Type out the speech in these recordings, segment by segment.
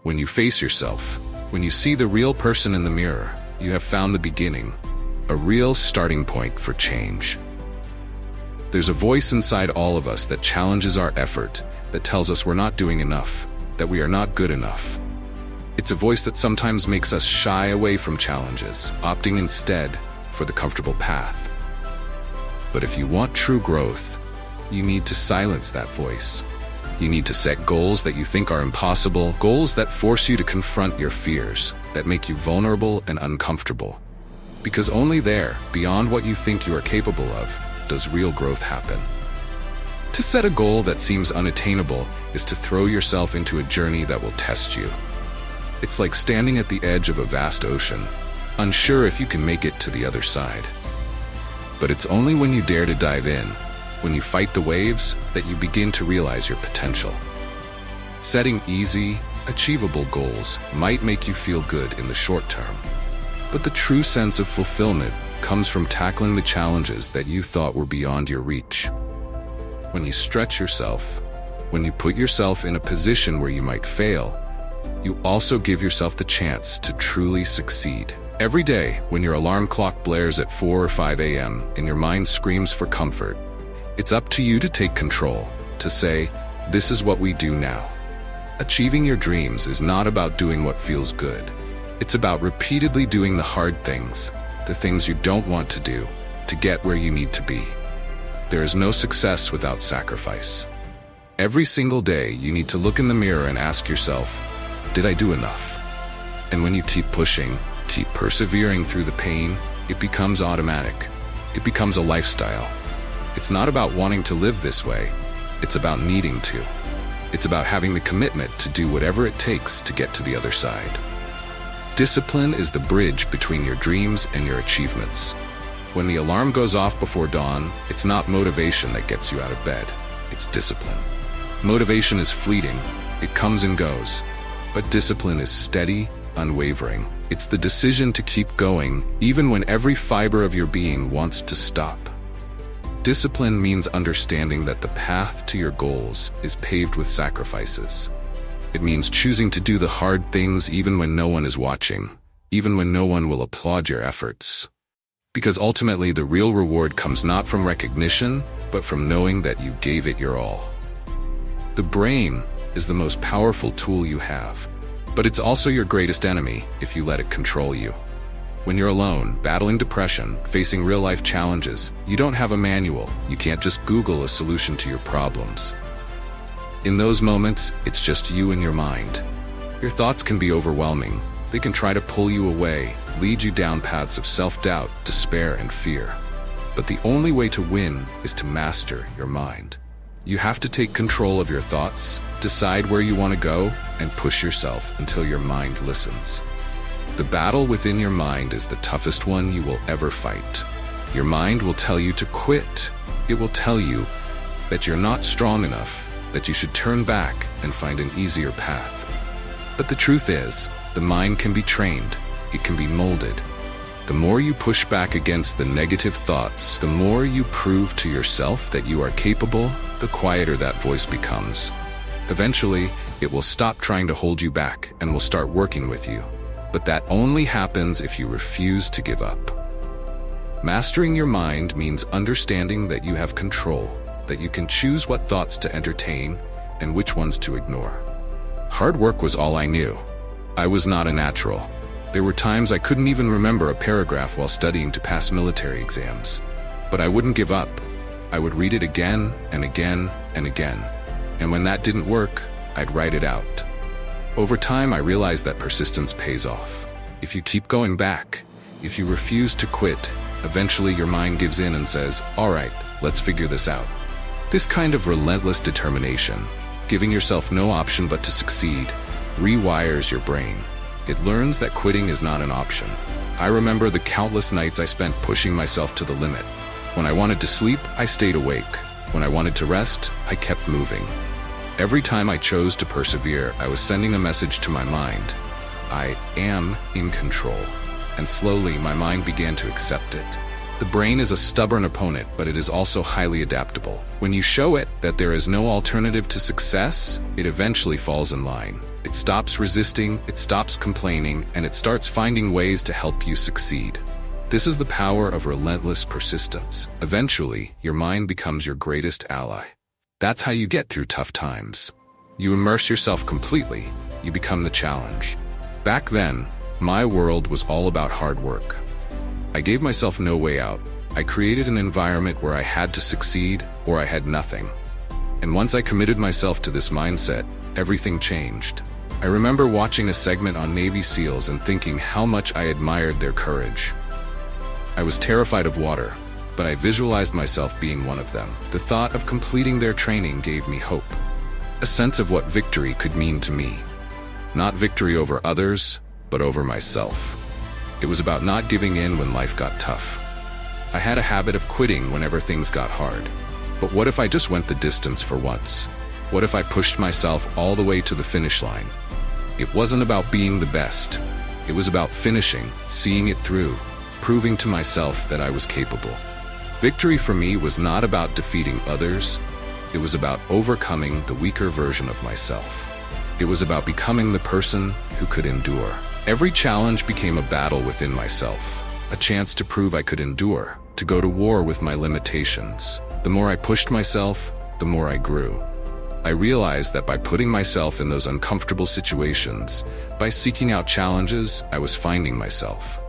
When you face yourself, when you see the real person in the mirror, you have found the beginning, a real starting point for change. There's a voice inside all of us that challenges our effort, that tells us we're not doing enough, that we are not good enough. It's a voice that sometimes makes us shy away from challenges, opting instead for the comfortable path. But if you want true growth, you need to silence that voice. You need to set goals that you think are impossible, goals that force you to confront your fears, that make you vulnerable and uncomfortable. Because only there, beyond what you think you are capable of, does real growth happen. To set a goal that seems unattainable is to throw yourself into a journey that will test you. It's like standing at the edge of a vast ocean, unsure if you can make it to the other side. But it's only when you dare to dive in, when you fight the waves, that you begin to realize your potential. Setting easy, achievable goals might make you feel good in the short term, but the true sense of fulfillment comes from tackling the challenges that you thought were beyond your reach. When you stretch yourself, when you put yourself in a position where you might fail, you also give yourself the chance to truly succeed. Every day, when your alarm clock blares at 4 or 5 a.m. and your mind screams for comfort, it's up to you to take control, to say, "This is what we do now." Achieving your dreams is not about doing what feels good. It's about repeatedly doing the hard things, the things you don't want to do, to get where you need to be. There is no success without sacrifice. Every single day, you need to look in the mirror and ask yourself, did I do enough? And when you keep pushing, keep persevering through the pain, it becomes automatic. It becomes a lifestyle. It's not about wanting to live this way. It's about needing to. It's about having the commitment to do whatever it takes to get to the other side. Discipline is the bridge between your dreams and your achievements. When the alarm goes off before dawn, it's not motivation that gets you out of bed. It's discipline. Motivation is fleeting. It comes and goes. But discipline is steady, unwavering. It's the decision to keep going, even when every fiber of your being wants to stop. Discipline means understanding that the path to your goals is paved with sacrifices. It means choosing to do the hard things even when no one is watching, even when no one will applaud your efforts. Because ultimately, the real reward comes not from recognition, but from knowing that you gave it your all. The brain is the most powerful tool you have, but it's also your greatest enemy if you let it control you. When you're alone, battling depression, facing real-life challenges, you don't have a manual. You can't just Google a solution to your problems. In those moments, it's just you and your mind. Your thoughts can be overwhelming. They can try to pull you away, lead you down paths of self-doubt, despair, and fear. But the only way to win is to master your mind. You have to take control of your thoughts, decide where you want to go, and push yourself until your mind listens. The battle within your mind is the toughest one you will ever fight. Your mind will tell you to quit. It will tell you that you're not strong enough, that you should turn back and find an easier path. But the truth is, the mind can be trained. It can be molded. The more you push back against the negative thoughts, the more you prove to yourself that you are capable, the quieter that voice becomes. Eventually, it will stop trying to hold you back and will start working with you. But that only happens if you refuse to give up. Mastering your mind means understanding that you have control, that you can choose what thoughts to entertain and which ones to ignore. Hard work was all I knew. I was not a natural. There were times I couldn't even remember a paragraph while studying to pass military exams. But I wouldn't give up. I would read it again and again and again. And when that didn't work, I'd write it out. Over time, I realized that persistence pays off. If you keep going back, if you refuse to quit, eventually your mind gives in and says, "All right, let's figure this out." This kind of relentless determination, giving yourself no option but to succeed, rewires your brain. It learns that quitting is not an option. I remember the countless nights I spent pushing myself to the limit. When I wanted to sleep, I stayed awake. When I wanted to rest, I kept moving. Every time I chose to persevere, I was sending a message to my mind. I am in control. And slowly, my mind began to accept it. The brain is a stubborn opponent, but it is also highly adaptable. When you show it that there is no alternative to success, it eventually falls in line. It stops resisting, it stops complaining, and it starts finding ways to help you succeed. This is the power of relentless persistence. Eventually, your mind becomes your greatest ally. That's how you get through tough times. You immerse yourself completely. You become the challenge. Back then, my world was all about hard work. I gave myself no way out. I created an environment where I had to succeed or I had nothing. And once I committed myself to this mindset, everything changed. I remember watching a segment on Navy SEALs and thinking how much I admired their courage. I was terrified of water, but I visualized myself being one of them. The thought of completing their training gave me hope, a sense of what victory could mean to me. Not victory over others, but over myself. It was about not giving in when life got tough. I had a habit of quitting whenever things got hard. But what if I just went the distance for once? What if I pushed myself all the way to the finish line? It wasn't about being the best. It was about finishing, seeing it through, proving to myself that I was capable. Victory for me was not about defeating others. It was about overcoming the weaker version of myself. It was about becoming the person who could endure. Every challenge became a battle within myself, a chance to prove I could endure, to go to war with my limitations. The more I pushed myself, the more I grew. I realized that by putting myself in those uncomfortable situations, by seeking out challenges, I was finding myself.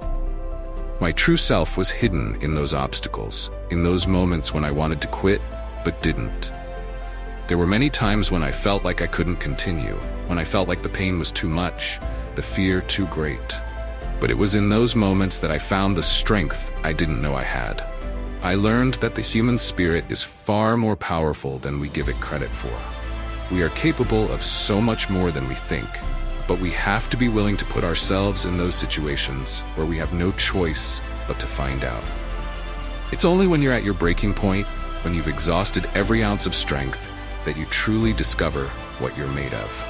My true self was hidden in those obstacles, in those moments when I wanted to quit, but didn't. There were many times when I felt like I couldn't continue, when I felt like the pain was too much, the fear too great. But it was in those moments that I found the strength I didn't know I had. I learned that the human spirit is far more powerful than we give it credit for. We are capable of so much more than we think, but we have to be willing to put ourselves in those situations where we have no choice but to find out. It's only when you're at your breaking point, when you've exhausted every ounce of strength, that you truly discover what you're made of.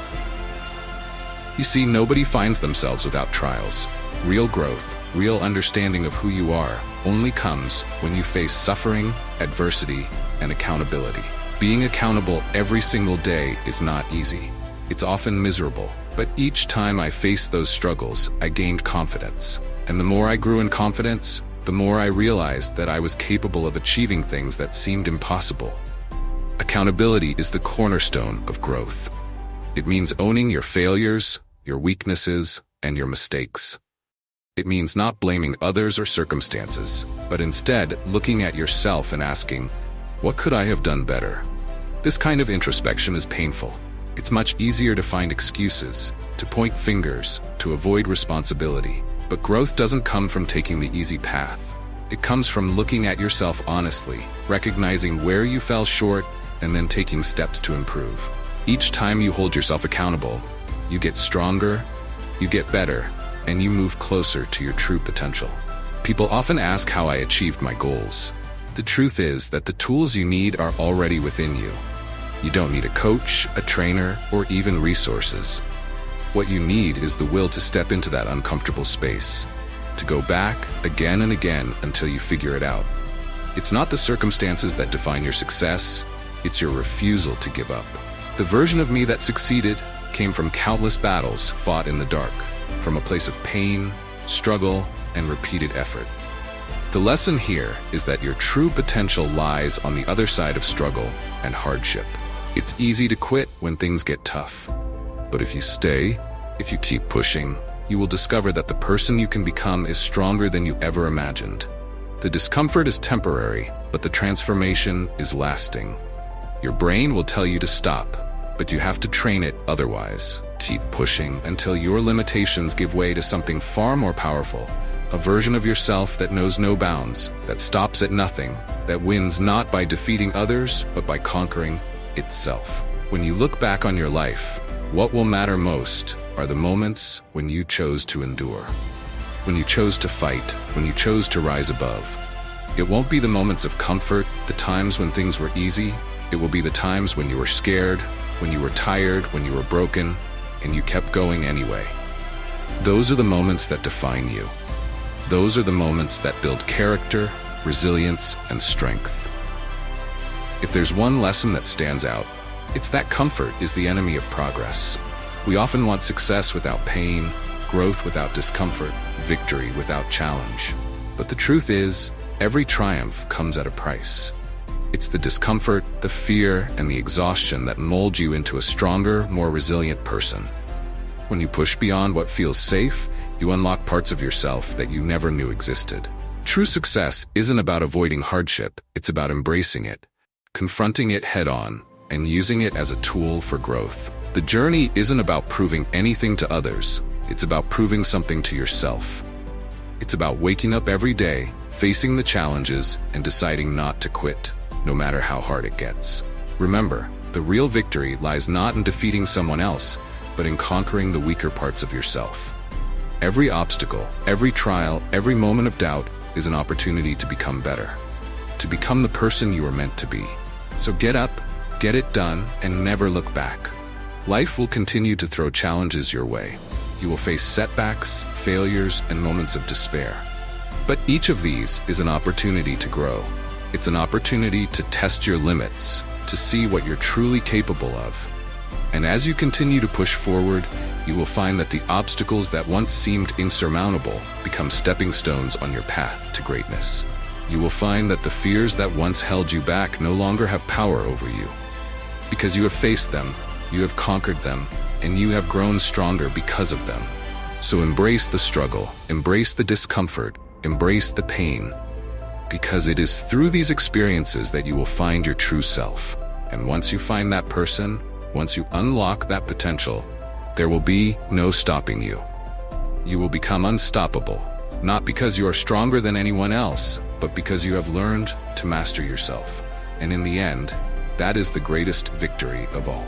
You see, nobody finds themselves without trials. Real growth, real understanding of who you are, only comes when you face suffering, adversity, and accountability. Being accountable every single day is not easy. It's often miserable, but each time I faced those struggles, I gained confidence. And the more I grew in confidence, the more I realized that I was capable of achieving things that seemed impossible. Accountability is the cornerstone of growth. It means owning your failures, your weaknesses, and your mistakes. It means not blaming others or circumstances, but instead looking at yourself and asking, what could I have done better? This kind of introspection is painful. It's much easier to find excuses, to point fingers, to avoid responsibility. But growth doesn't come from taking the easy path. It comes from looking at yourself honestly, recognizing where you fell short, and then taking steps to improve. Each time you hold yourself accountable, you get stronger, you get better, and you move closer to your true potential. People often ask how I achieved my goals. The truth is that the tools you need are already within you. You don't need a coach, a trainer, or even resources. What you need is the will to step into that uncomfortable space, to go back again and again until you figure it out. It's not the circumstances that define your success, it's your refusal to give up. The version of me that succeeded came from countless battles fought in the dark, from a place of pain, struggle, and repeated effort. The lesson here is that your true potential lies on the other side of struggle and hardship. It's easy to quit when things get tough. But if you stay, if you keep pushing, you will discover that the person you can become is stronger than you ever imagined. The discomfort is temporary, but the transformation is lasting. Your brain will tell you to stop, but you have to train it otherwise. Keep pushing until your limitations give way to something far more powerful, a version of yourself that knows no bounds, that stops at nothing, that wins not by defeating others, but by conquering itself. When you look back on your life, what will matter most are the moments when you chose to endure, when you chose to fight, when you chose to rise above. It won't be the moments of comfort, the times when things were easy. It will be the times when you were scared, when you were tired, when you were broken, and you kept going anyway. Those are the moments that define you. Those are the moments that build character, resilience, and strength. If there's one lesson that stands out, it's that comfort is the enemy of progress. We often want success without pain, growth without discomfort, victory without challenge. But the truth is, every triumph comes at a price. It's the discomfort, the fear, and the exhaustion that mold you into a stronger, more resilient person. When you push beyond what feels safe, you unlock parts of yourself that you never knew existed. True success isn't about avoiding hardship, it's about embracing it, confronting it head-on, and using it as a tool for growth. The journey isn't about proving anything to others, it's about proving something to yourself. It's about waking up every day, facing the challenges, and deciding not to quit, no matter how hard it gets. Remember, the real victory lies not in defeating someone else, but in conquering the weaker parts of yourself. Every obstacle, every trial, every moment of doubt is an opportunity to become better, to become the person you are meant to be. So get up, get it done, and never look back. Life will continue to throw challenges your way. You will face setbacks, failures, and moments of despair. But each of these is an opportunity to grow. It's an opportunity to test your limits, to see what you're truly capable of. And as you continue to push forward, you will find that the obstacles that once seemed insurmountable become stepping stones on your path to greatness. You will find that the fears that once held you back no longer have power over you. Because you have faced them, you have conquered them, and you have grown stronger because of them. So embrace the struggle, embrace the discomfort, embrace the pain. Because it is through these experiences that you will find your true self. And once you find that person, once you unlock that potential, there will be no stopping you. You will become unstoppable, not because you are stronger than anyone else, but because you have learned to master yourself. And in the end, that is the greatest victory of all.